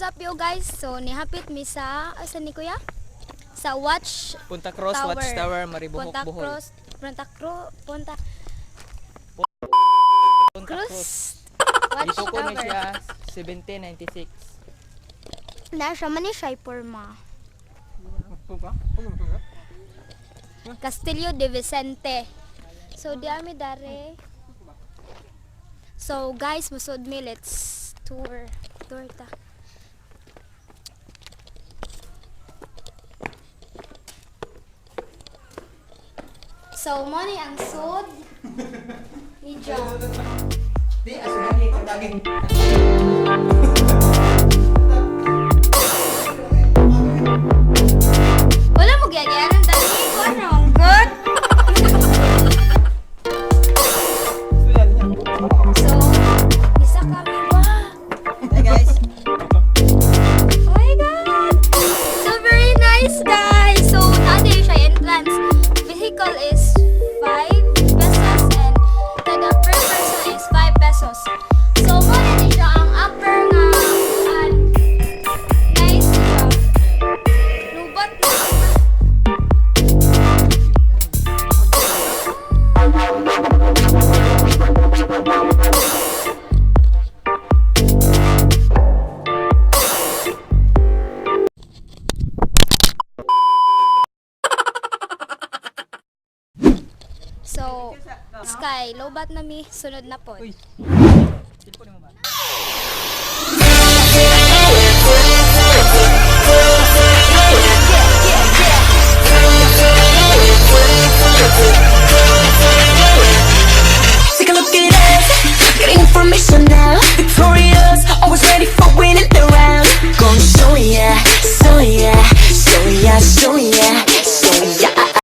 up yo guys? So nihapit mi sa asa ni kuya? Sa Watch Punta Cross Tower. Watchtower Maribohok Punta Bohol. Cross, Punta Punta Cruz Dito ko na Watchtower. siya 1796. Na siya man ni Forma. Castillo de Vicente. So di ami dare. So guys, musod mi, let's tour ta. So mo ni ang sud ni John. Di asugani daging. Wala mo gyagyaran dali ko ano, good. So, isa kami ba? Hey guys. Oh my God! So very nice, guys! So, natin siya entrance. Vehicle is 5 pesos and kada per person is 5 pesos. So, mo na siya ang upper nga nice siya. Lubat na. So, Sky, lobat na mi, sunod na po. Uy. Cellphone mo ba?